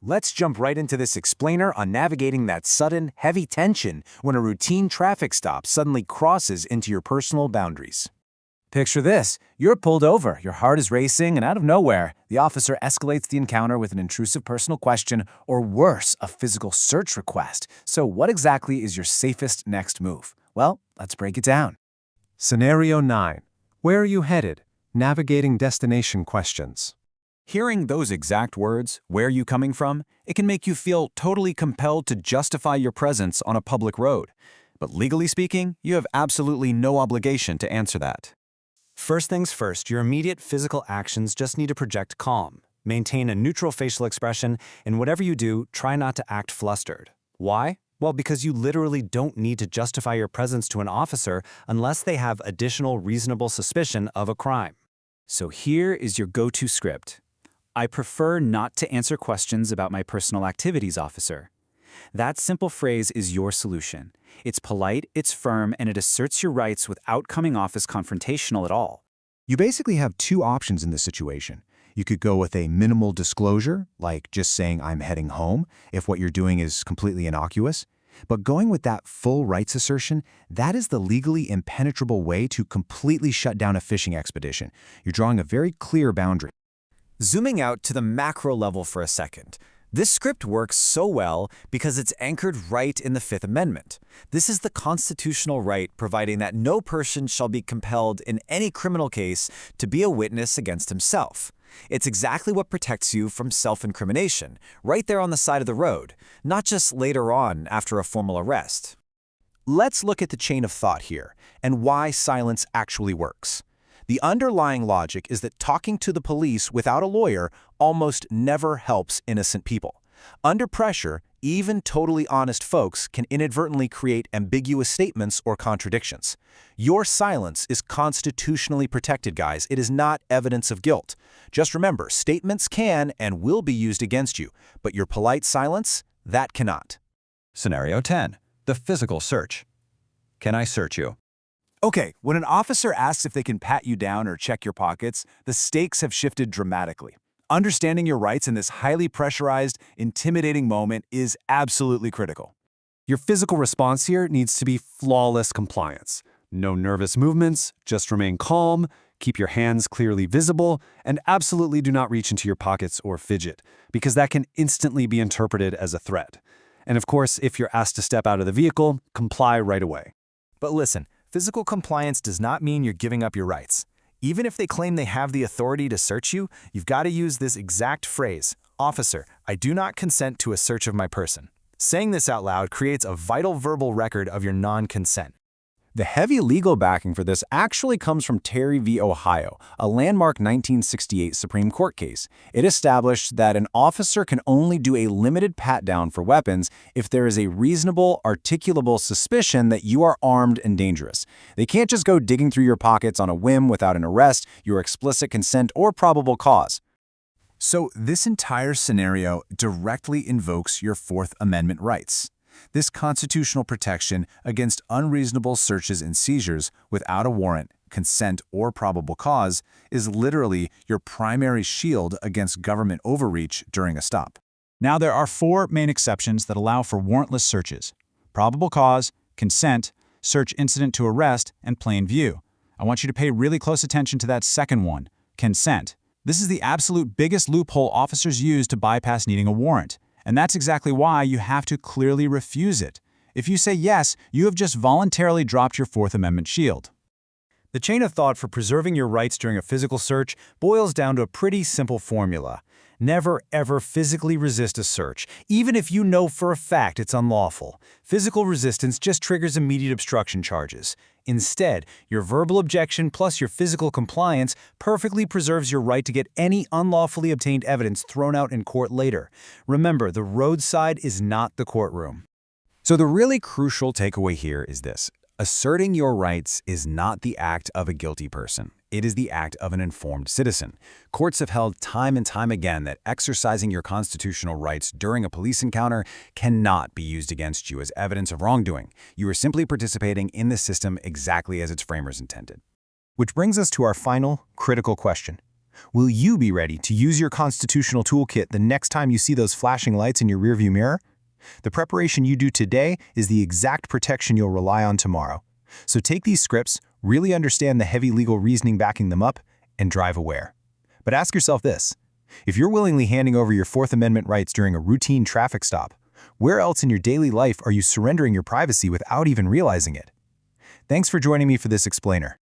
Let's jump right into this explainer on navigating that sudden, heavy tension when a routine traffic stop suddenly crosses into your personal boundaries. Picture this. You're pulled over, your heart is racing, and out of nowhere, the officer escalates the encounter with an intrusive personal question, or worse, a physical search request. So what exactly is your safest next move? Well, let's break it down. Scenario 9. Where are you headed? Navigating destination questions. Hearing those exact words, "where are you coming from?" it can make you feel totally compelled to justify your presence on a public road. But legally speaking, you have absolutely no obligation to answer that. First things first, your immediate physical actions just need to project calm. Maintain a neutral facial expression, and whatever you do, try not to act flustered. Why? Well, because you literally don't need to justify your presence to an officer unless they have additional reasonable suspicion of a crime. So here is your go-to script. I prefer not to answer questions about my personal activities, officer. That simple phrase is your solution. It's polite, it's firm, and it asserts your rights without coming off as confrontational at all. You basically have two options in this situation. You could go with a minimal disclosure, like just saying I'm heading home, if what you're doing is completely innocuous. But going with that full rights assertion, that is the legally impenetrable way to completely shut down a fishing expedition. You're drawing a very clear boundary. Zooming out to the macro level for a second, this script works so well because it's anchored right in the Fifth Amendment. This is the constitutional right providing that no person shall be compelled in any criminal case to be a witness against himself. It's exactly what protects you from self-incrimination, right there on the side of the road, not just later on after a formal arrest. Let's look at the chain of thought here and why silence actually works. The underlying logic is that talking to the police without a lawyer almost never helps innocent people. Under pressure, even totally honest folks can inadvertently create ambiguous statements or contradictions. Your silence is constitutionally protected, guys. It is not evidence of guilt. Just remember, statements can and will be used against you, but your polite silence, that cannot. Scenario 10. The physical search. Can I search you? Okay, when an officer asks if they can pat you down or check your pockets, the stakes have shifted dramatically. Understanding your rights in this highly pressurized, intimidating moment is absolutely critical. Your physical response here needs to be flawless compliance. No nervous movements, just remain calm, keep your hands clearly visible, and absolutely do not reach into your pockets or fidget, because that can instantly be interpreted as a threat. And of course, if you're asked to step out of the vehicle, comply right away. But listen, physical compliance does not mean you're giving up your rights. Even if they claim they have the authority to search you, you've got to use this exact phrase, "Officer, I do not consent to a search of my person." Saying this out loud creates a vital verbal record of your non-consent. The heavy legal backing for this actually comes from Terry v. Ohio, a landmark 1968 Supreme Court case. It established that an officer can only do a limited pat-down for weapons if there is a reasonable, articulable suspicion that you are armed and dangerous. They can't just go digging through your pockets on a whim without an arrest, your explicit consent, or probable cause. So this entire scenario directly invokes your Fourth Amendment rights. This constitutional protection against unreasonable searches and seizures without a warrant, consent, or probable cause is literally your primary shield against government overreach during a stop. Now, there are four main exceptions that allow for warrantless searches: probable cause, consent, search incident to arrest, and plain view. I want you to pay really close attention to that second one, consent. This is the absolute biggest loophole officers use to bypass needing a warrant. And that's exactly why you have to clearly refuse it. If you say yes, you have just voluntarily dropped your Fourth Amendment shield. The chain of thought for preserving your rights during a physical search boils down to a pretty simple formula. Never, ever physically resist a search, even if you know for a fact it's unlawful. Physical resistance just triggers immediate obstruction charges. Instead, your verbal objection plus your physical compliance perfectly preserves your right to get any unlawfully obtained evidence thrown out in court later. Remember, the roadside is not the courtroom. So the really crucial takeaway here is this. Asserting your rights is not the act of a guilty person. It is the act of an informed citizen. Courts have held time and time again that exercising your constitutional rights during a police encounter cannot be used against you as evidence of wrongdoing. You are simply participating in the system exactly as its framers intended. Which brings us to our final, critical question. Will you be ready to use your constitutional toolkit the next time you see those flashing lights in your rearview mirror? The preparation you do today is the exact protection you'll rely on tomorrow. So take these scripts, really understand the heavy legal reasoning backing them up, and drive aware. But ask yourself this: if you're willingly handing over your Fourth Amendment rights during a routine traffic stop, where else in your daily life are you surrendering your privacy without even realizing it? Thanks for joining me for this explainer.